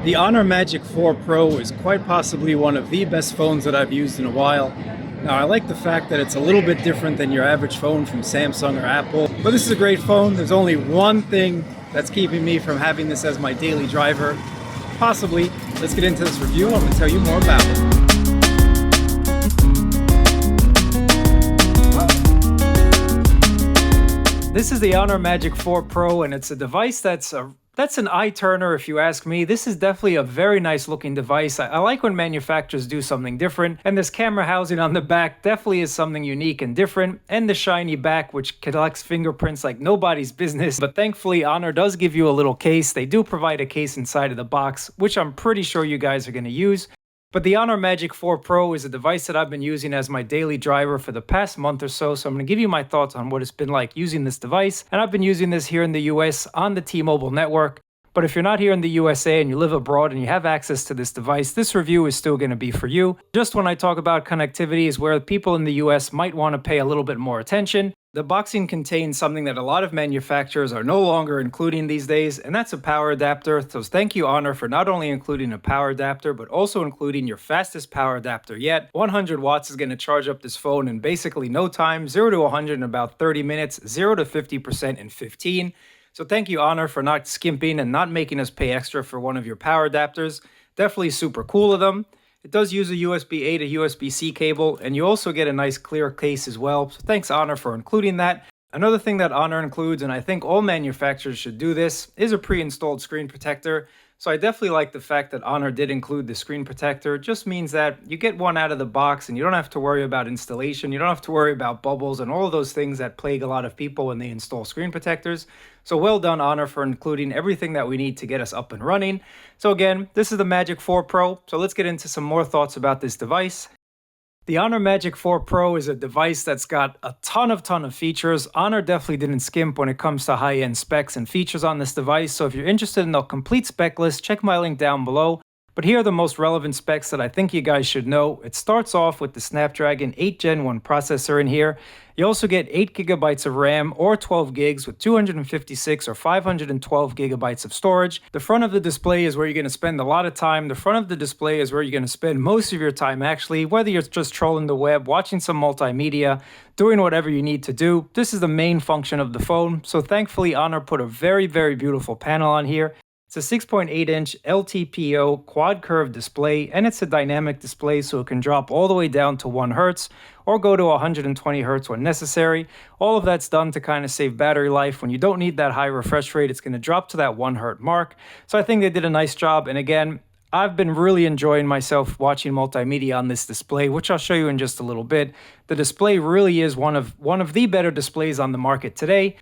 The Honor Magic 4 Pro is quite possibly one of the best phones that I've used in a while. Now, I like the fact that it's a little bit different than your average phone from Samsung or Apple, but this is a great phone. There's only one thing that's keeping me from having this as my daily driver. Possibly. Let's get into this review. I'm going to tell you more about it. This is the Honor Magic 4 Pro, and it's a device that's an eye turner if you ask me. This is definitely a very nice looking device. I like when manufacturers do something different, and this camera housing on the back definitely is something unique and different, and the shiny back which collects fingerprints like nobody's business. But thankfully Honor does give you a little case. They do provide a case inside of the box, which I'm pretty sure you guys are going to use. But the Honor Magic 4 Pro is a device that I've been using as my daily driver for the past month or so. So I'm going to give you my thoughts on what it's been like using this device. And I've been using this here in the US on the T-Mobile network. But if you're not here in the USA and you live abroad and you have access to this device, this review is still going to be for you. Just when I talk about connectivity is where people in the US might want to pay a little bit more attention. The boxing contains something that a lot of manufacturers are no longer including these days, and that's a power adapter. So thank you, Honor, for not only including a power adapter, but also including your fastest power adapter yet. 100 watts is going to charge up this phone in basically no time, 0 to 100 in about 30 minutes, 0 to 50% in 15. So thank you, Honor, for not skimping and not making us pay extra for one of your power adapters. Definitely super cool of them. It does use a USB-A to USB-C cable, and you also get a nice clear case as well. So thanks, Honor, for including that. Another thing that Honor includes, and I think all manufacturers should do this, is a pre-installed screen protector. So I definitely like the fact that Honor did include the screen protector. It just means that you get one out of the box and you don't have to worry about installation. You don't have to worry about bubbles and all of those things that plague a lot of people when they install screen protectors. So well done, Honor, for including everything that we need to get us up and running. So again, this is the Magic 4 Pro. So let's get into some more thoughts about this device. The Honor Magic 4 Pro is a device that's got a ton of features. Honor definitely didn't skimp when it comes to high-end specs and features on this device, so if you're interested in the complete spec list, check my link down below. But here are the most relevant specs that I think you guys should know. It starts off with the Snapdragon 8 Gen 1 processor in here. You also get 8 gigabytes of RAM or 12 gigs with 256 or 512 gigabytes of storage. The front of the display is where you're going to spend a lot of time. The front of the display is where you're going to spend most of your time actually, whether you're just trolling the web, watching some multimedia, doing whatever you need to do. This is the main function of the phone. So thankfully Honor put a very beautiful panel on here. It's a 6.8-inch LTPO quad curved display, and it's a dynamic display, so it can drop all the way down to 1 Hz or go to 120 Hz when necessary. All of that's done to kind of save battery life. When you don't need that high refresh rate, it's going to drop to that 1 Hz mark. So I think they did a nice job, and again, I've been really enjoying myself watching multimedia on this display, which I'll show you in just a little bit. The display really is one of the better displays on the market today.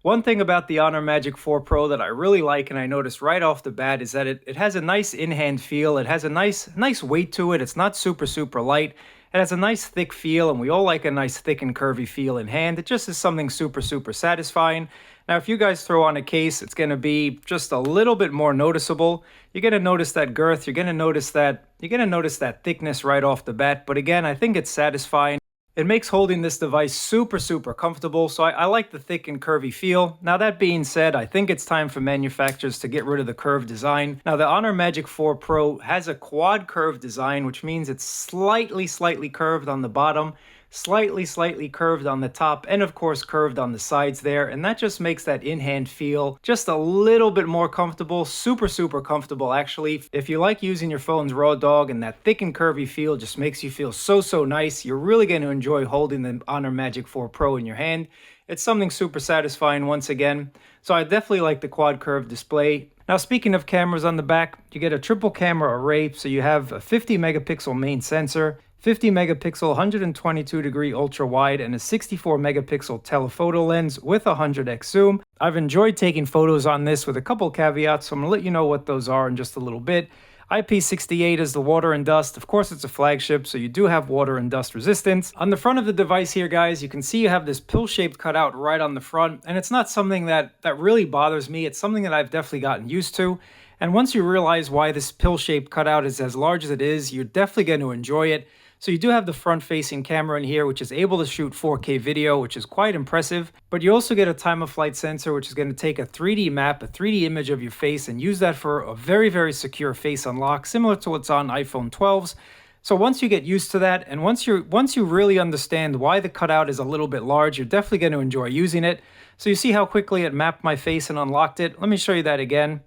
One thing about the Honor Magic 4 Pro that I really like and I noticed right off the bat is that it has a nice in-hand feel. It has a nice weight to it. It's not super light. It has a nice thick feel, and we all like a nice thick and curvy feel in hand. It just is something super satisfying. Now, if you guys throw on a case, it's going to be just a little bit more noticeable. You're going to notice that girth. You're going to notice that thickness right off the bat. But again, I think it's satisfying. It makes holding this device super comfortable, so I like the thick and curvy feel. Now that being said, I think it's time for manufacturers to get rid of the curved design. Now the Honor Magic 4 Pro has a quad curved design, which means it's slightly curved on the bottom, slightly curved on the top, and of course curved on the sides there, and that just makes that in-hand feel just a little bit more comfortable. Super comfortable actually. If you like using your phone's raw dog, and that thick and curvy feel just makes you feel so nice, you're really going to enjoy holding the Honor Magic 4 Pro in your hand. It's something super satisfying once again. So I definitely like the quad curved display. Now speaking of cameras on the back, you get a triple camera array, so you have a 50 megapixel main sensor, 50 megapixel 122 degree ultra wide, and a 64 megapixel telephoto lens with 100x zoom. I've enjoyed taking photos on this with a couple caveats, so I'm gonna let you know what those are in just a little bit. IP68 is the water and dust. Of course, it's a flagship, so you do have water and dust resistance. On the front of the device here, guys, you can see you have this pill-shaped cutout right on the front, and it's not something that really bothers me. It's something that I've definitely gotten used to. And once you realize why this pill-shaped cutout is as large as it is, you're definitely going to enjoy it. So you do have the front-facing camera in here, which is able to shoot 4K video, which is quite impressive. But you also get a time-of-flight sensor, which is going to take a 3D map, a 3D image of your face, and use that for a very, very secure face unlock, similar to what's on iPhone 12s. So once you get used to that, and once you really understand why the cutout is a little bit large, you're definitely going to enjoy using it. So you see how quickly it mapped my face and unlocked it. Let me show you that again.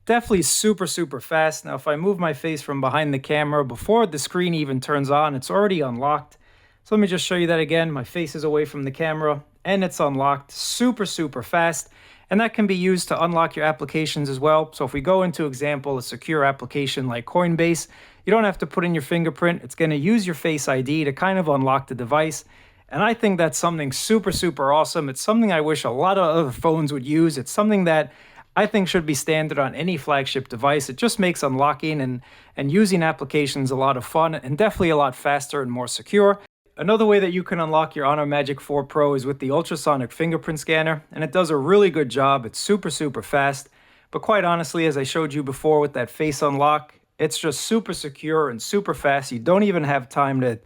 Definitely super, super fast. Now, if I move my face from behind the camera, before the screen even turns on, it's already unlocked. So let me just show you that again. My face is away from the camera, and it's unlocked super, super fast. And that can be used to unlock your applications as well. So if we go into example, a secure application like Coinbase, you don't have to put in your fingerprint. It's going to use your Face ID to kind of unlock the device. And I think that's something super, super awesome. It's something I wish a lot of other phones would use. It's something that I think should be standard on any flagship device. It just makes unlocking and using applications a lot of fun and definitely a lot faster and more secure. Another way that you can unlock your Honor Magic 4 Pro is with the ultrasonic fingerprint scanner, and it does a really good job. It's super, super fast. But quite honestly, as I showed you before with that face unlock, it's just super secure and super fast. You don't even have time to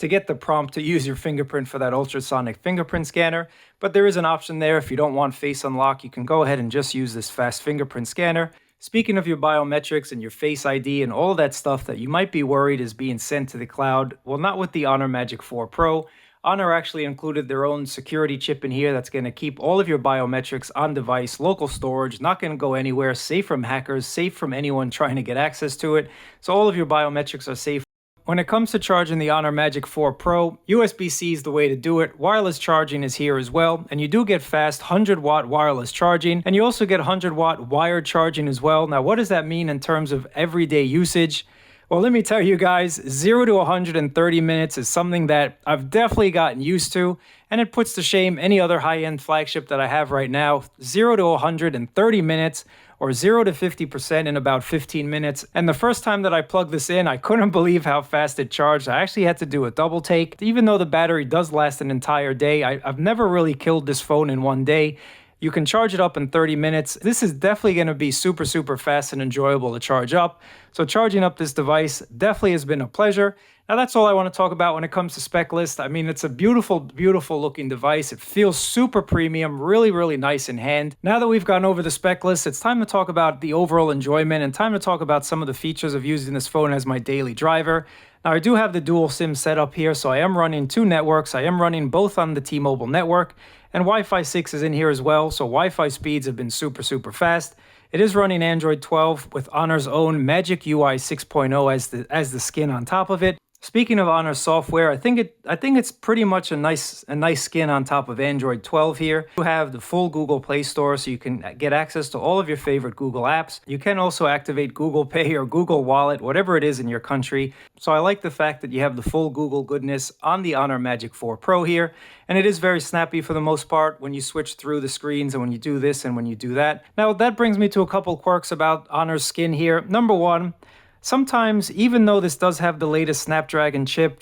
get the prompt to use your fingerprint for that ultrasonic fingerprint scanner. But there is an option there. If you don't want face unlock, you can go ahead and just use this fast fingerprint scanner. Speaking of your biometrics and your Face ID and all that stuff that you might be worried is being sent to the cloud, well, not with the Honor Magic 4 Pro. Honor actually included their own security chip in here that's going to keep all of your biometrics on device, local storage, not going to go anywhere, safe from hackers, safe from anyone trying to get access to it. So all of your biometrics are safe. When it comes to charging the Honor Magic 4 Pro, USB-C is the way to do it. Wireless charging is here as well, and you do get fast 100-watt wireless charging, and you also get 100-watt wired charging as well. Now, what does that mean in terms of everyday usage? Well, let me tell you guys, 0 to 130 minutes is something that I've definitely gotten used to, and it puts to shame any other high-end flagship that I have right now. 0 to 130 minutes, or 0 to 50% in about 15 minutes. And the first time that I plugged this in, I couldn't believe how fast it charged. I actually had to do a double take. Even though the battery does last an entire day, I've never really killed this phone in one day. You can charge it up in 30 minutes. This is definitely going to be super, super fast and enjoyable to charge up. So charging up this device definitely has been a pleasure. Now that's all I want to talk about when it comes to spec list. I mean, it's a beautiful, beautiful looking device. It feels super premium, really, really nice in hand. Now that we've gone over the spec list, it's time to talk about the overall enjoyment and time to talk about some of the features of using this phone as my daily driver. Now I do have the dual SIM set up here, so I am running two networks. I am running both on the T-Mobile network, and Wi-Fi 6 is in here as well, so Wi-Fi speeds have been super, super fast. It is running Android 12 with Honor's own Magic UI 6.0 as the skin on top of it. Speaking of Honor software, I think it's pretty much a nice skin on top of Android 12 here. You have the full Google Play Store, so you can get access to all of your favorite Google apps. You can also activate Google Pay or Google Wallet, whatever it is in your country. So I like the fact that you have the full Google goodness on the Honor Magic 4 Pro here. And it is very snappy for the most part when you switch through the screens and when you do this and when you do that. Now that brings me to a couple quirks about Honor's skin here. Number one, sometimes, even though this does have the latest Snapdragon chip,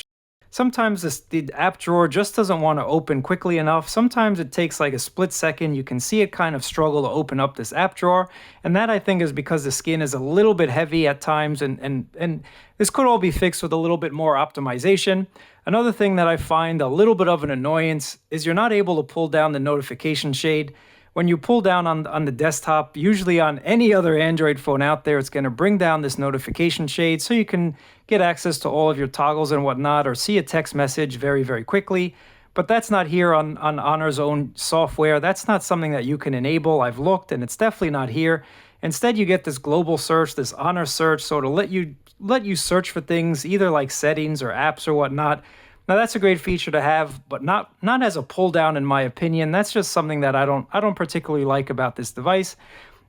sometimes the app drawer just doesn't want to open quickly enough. Sometimes it takes like a split second. You can see it kind of struggle to open up this app drawer. And that I think is because the skin is a little bit heavy at times. And this could all be fixed with a little bit more optimization. Another thing that I find a little bit of an annoyance is you're not able to pull down the notification shade. When you pull down on the desktop, usually on any other Android phone out there, it's going to bring down this notification shade so you can get access to all of your toggles and whatnot, or see a text message very, very quickly. But that's not here on Honor's own software. That's not something that you can enable. I've looked and it's definitely not here. Instead, you get this global search, this Honor search, so to let you search for things either like settings or apps or whatnot. Now that's a great feature to have, but not as a pull down in my opinion. That's just something that I don't particularly like about this device.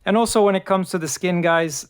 And also when it comes to the skin, guys,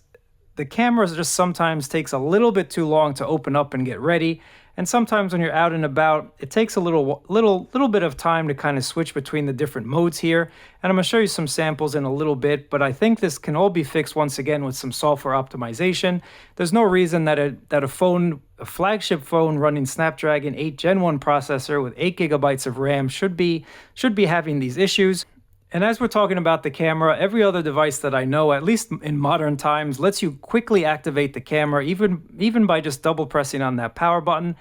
the camera just sometimes takes a little bit too long to open up and get ready. And sometimes when you're out and about, it takes a little bit of time to kind of switch between the different modes here. And I'm going to show you some samples in a little bit, but I think this can all be fixed once again with some software optimization. There's no reason that a flagship phone running Snapdragon 8 Gen 1 processor with 8 gigabytes of RAM should be having these issues. And as we're talking about the camera, every other device that I know, at least in modern times, lets you quickly activate the camera, even by just double pressing on that power button.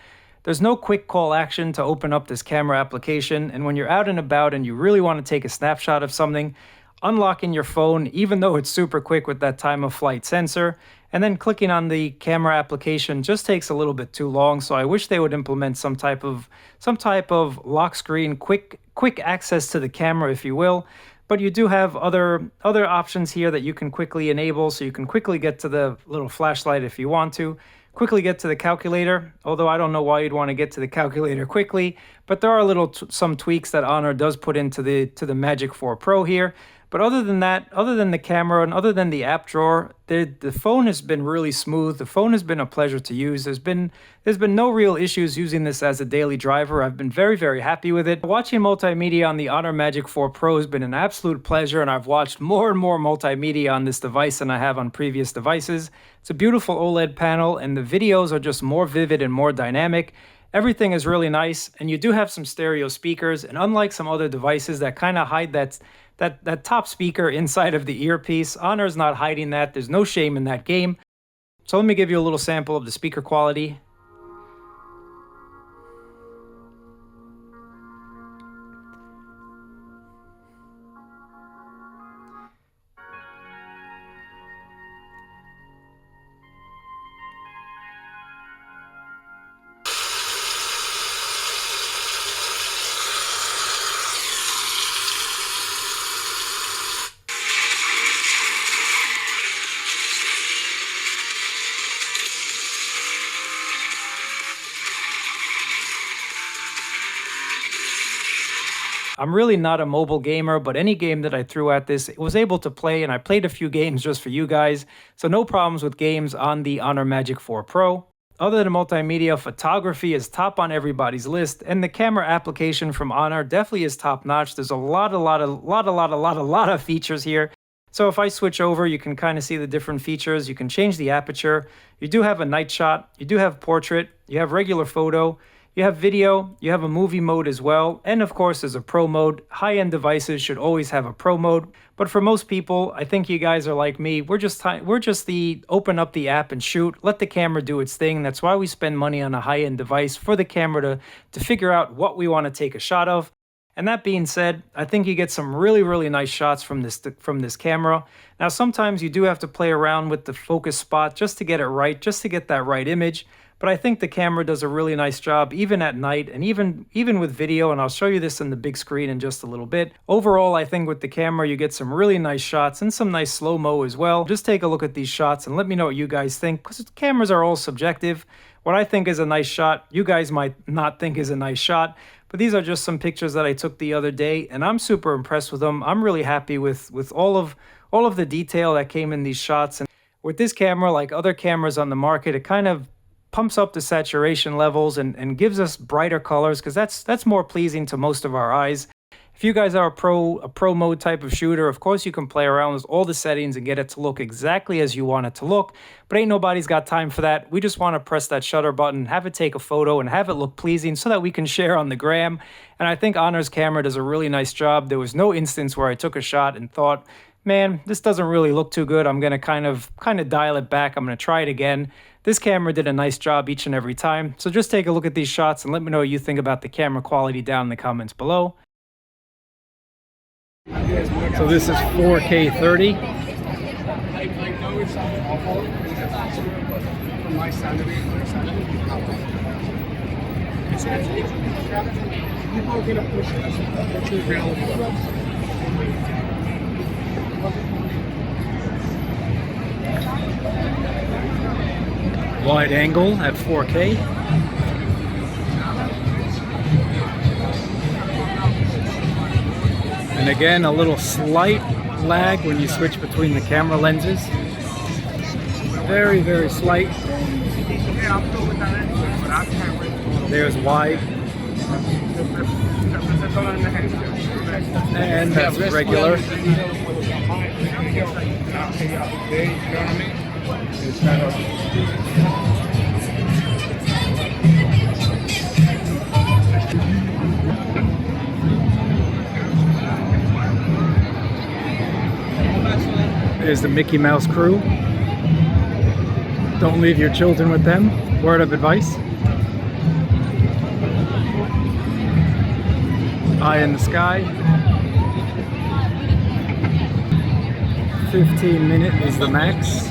There's no quick call action to open up this camera application, and when you're out and about and you really want to take a snapshot of something, unlocking your phone, even though it's super quick with that time of flight sensor, and then clicking on the camera application just takes a little bit too long. So I wish they would implement some type of lock screen, quick access to the camera, if you will. But you do have other options here that you can quickly enable, so you can quickly get to the little flashlight if you want to, quickly get to the calculator, although I don't know why you'd want to get to the calculator quickly, but there are some tweaks that Honor does put into the Magic 4 Pro here. But other than that, other than the camera and other than the app drawer, the phone has been really smooth. The phone has been a pleasure to use. There's been no real issues using this as a daily driver. I've been very, very happy with it. Watching multimedia on the Honor Magic 4 Pro has been an absolute pleasure, and I've watched more and more multimedia on this device than I have on previous devices. It's a beautiful OLED panel, and the videos are just more vivid and more dynamic. Everything is really nice, and you do have some stereo speakers, and unlike some other devices that kind of hide that top speaker inside of the earpiece, Honor's not hiding that. There's no shame in that game. So let me give you a little sample of the speaker quality. I'm really not a mobile gamer, but any game that I threw at this, it was able to play, and I played a few games just for you guys, so no problems with games on the Honor Magic 4 Pro. Other than multimedia, photography is top on everybody's list, and the camera application from Honor definitely is top notch. There's a lot of features here. So if I switch over, you can kind of see the different features. You can change the aperture. You do have a night shot. You do have portrait. You have regular photo. You have video, you have a movie mode as well, and of course there's a pro mode. High-end devices should always have a pro mode, but for most people, I think you guys are like me, we're just the open up the app and shoot, let the camera do its thing. That's why we spend money on a high-end device, for the camera to figure out what we want to take a shot of. And that being said, I think you get some really nice shots from this camera. Now sometimes you do have to play around with the focus spot just to get it right, just to get that right image. But I think the camera does a really nice job, even at night, and even with video, and I'll show you this in the big screen in just a little bit. Overall, I think with the camera, you get some really nice shots and some nice slow-mo as well. Just take a look at these shots and let me know what you guys think, because cameras are all subjective. What I think is a nice shot, you guys might not think is a nice shot, but these are just some pictures that I took the other day, and I'm super impressed with them. I'm really happy with all of the detail that came in these shots. And with this camera, like other cameras on the market, it kind of pumps up the saturation levels and gives us brighter colors, because that's more pleasing to most of our eyes. If you guys are a pro mode type of shooter, of course you can play around with all the settings and get it to look exactly as you want it to look, but ain't nobody's got time for that. We just want to press that shutter button, have it take a photo, and have it look pleasing so that we can share on the gram. And I think Honor's camera does a really nice job. There was no instance where I took a shot and thought, man, this doesn't really look too good. I'm going to kind of dial it back. I'm going to try it again. This camera did a nice job each and every time. So just take a look at these shots and let me know what you think about the camera quality down in the comments below. So this is 4K 30. Wide angle at 4K. And again, a little slight lag when you switch between the camera lenses. Very slight. There's wide. And that's regular. There's the Mickey Mouse crew. Don't leave your children with them. Word of advice. Eye in the sky. 15-minute is the max.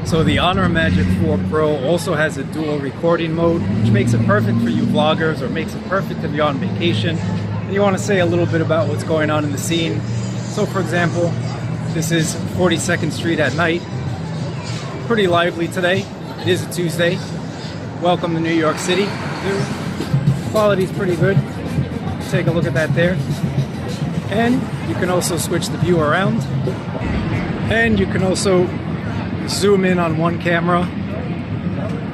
So the Honor Magic 4 Pro also has a dual recording mode, which makes it perfect for you vloggers, or makes it perfect if you're on vacation and you want to say a little bit about what's going on in the scene. So for example, this is 42nd Street at night. Pretty lively today. It is a Tuesday. Welcome to New York City. Quality's pretty good. Take a look at that there. And you can also switch the view around. And you can also zoom in on one camera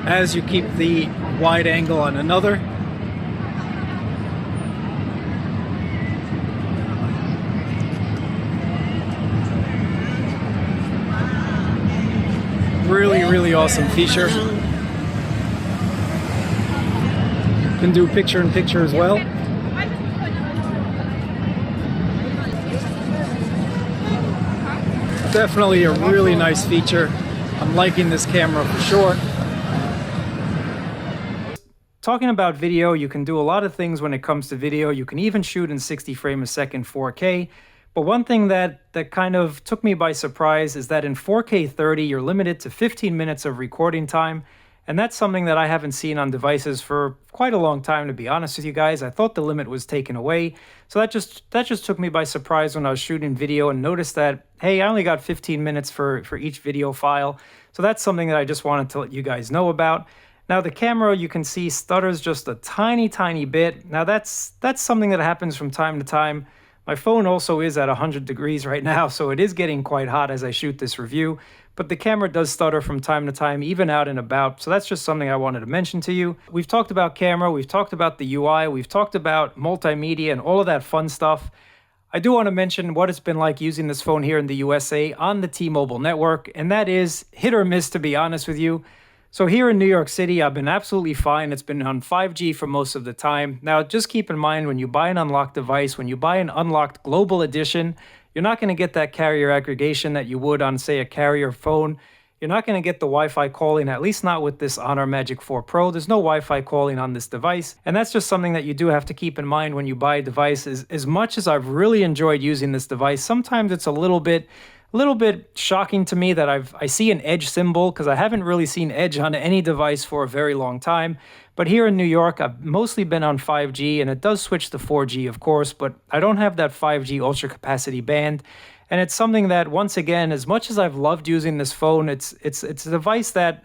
as you keep the wide angle on another. Really awesome feature. You can do picture-in-picture as well. Definitely a really nice feature. I'm liking this camera for sure. Talking about video, you can do a lot of things when it comes to video. You can even shoot in 60 frames a second 4K. But one thing that kind of took me by surprise is that in 4K 30, you're limited to 15 minutes of recording time. And that's something that I haven't seen on devices for quite a long time, to be honest with you guys. I thought the limit was taken away. So that just took me by surprise when I was shooting video and noticed that, hey, I only got 15 minutes for each video file. So that's something that I just wanted to let you guys know about. Now the camera, you can see, stutters just a tiny bit. Now that's something that happens from time to time. My phone also is at 100 degrees right now, so it is getting quite hot as I shoot this review. But the camera does stutter from time to time, even out and about. So that's just something I wanted to mention to you. We've talked about camera, we've talked about the UI, we've talked about multimedia and all of that fun stuff. I do want to mention what it's been like using this phone here in the USA on the T-Mobile network, and that is hit or miss, to be honest with you. So here in New York City, I've been absolutely fine. It's been on 5G for most of the time. Now, just keep in mind, when you buy an unlocked device, when you buy an unlocked global edition, you're not going to get that carrier aggregation that you would on, say, a carrier phone. You're not going to get the Wi-Fi calling, at least not with this Honor Magic 4 Pro. There's no Wi-Fi calling on this device. And that's just something that you do have to keep in mind when you buy a device. As much as I've really enjoyed using this device, sometimes it's a little bit shocking to me that I see an Edge symbol, because I haven't really seen Edge on any device for a very long time. But here in New York, I've mostly been on 5G, and it does switch to 4G, of course, but I don't have that 5G ultra capacity band. And it's something that, once again, as much as I've loved using this phone, it's a device that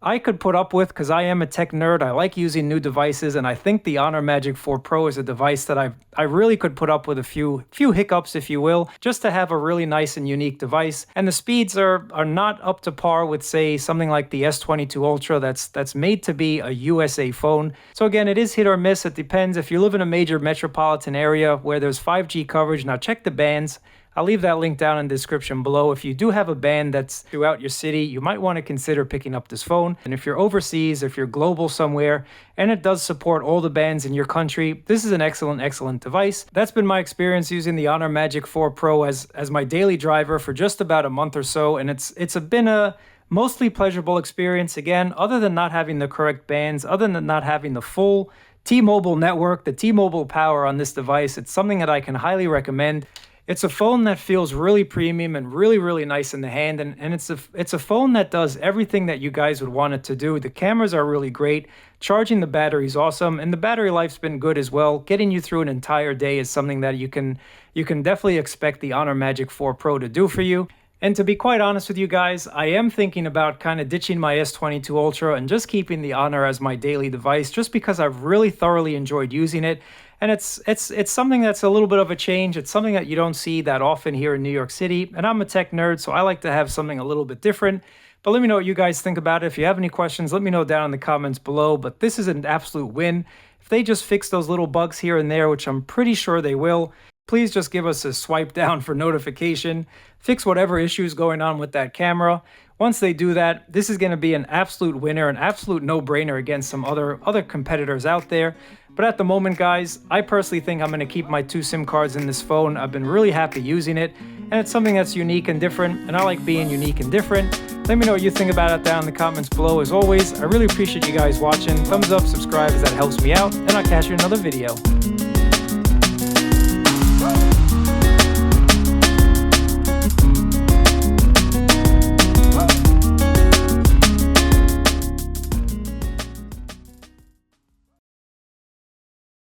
I could put up with, because I am a tech nerd. I like using new devices, and I think the Honor Magic 4 Pro is a device that I really could put up with a few hiccups, if you will, just to have a really nice and unique device. And the speeds are not up to par with, say, something like the S22 Ultra that's made to be a USA phone. So again, it is hit or miss. It depends. If you live in a major metropolitan area where there's 5G coverage, now check the bands. I'll leave that link down in the description below. If you do have a band that's throughout your city, you might want to consider picking up this phone. And if you're overseas, if you're global somewhere, and it does support all the bands in your country, this is an excellent device. That's been my experience using the Honor Magic 4 Pro as my daily driver for just about a month or so, and it's been a mostly pleasurable experience. Again, other than not having the correct bands, other than not having the full T-Mobile network, the T-Mobile power on this device, it's something that I can highly recommend. It's a phone that feels really premium and really nice in the hand, and it's a phone that does everything that you guys would want it to do. The cameras are really great, charging the battery is awesome, and the battery life's been good as well. Getting you through an entire day is something that you can definitely expect the Honor Magic 4 Pro to do for you. And to be quite honest with you guys, I am thinking about kind of ditching my S22 Ultra and just keeping the Honor as my daily device, just because I've really thoroughly enjoyed using it. And it's something that's a little bit of a change. It's something that you don't see that often here in New York City. And I'm a tech nerd, so I like to have something a little bit different. But let me know what you guys think about it. If you have any questions, let me know down in the comments below. But this is an absolute win. If they just fix those little bugs here and there, which I'm pretty sure they will, please just give us a swipe down for notification. Fix whatever issues going on with that camera. Once they do that, this is going to be an absolute winner, an absolute no-brainer against some other competitors out there. But at the moment, guys, I personally think I'm going to keep my 2 SIM cards in this phone. I've been really happy using it, and it's something that's unique and different, and I like being unique and different. Let me know what you think about it down in the comments below. As always, I really appreciate you guys watching. Thumbs up, subscribe, as that helps me out, and I'll catch you in another video.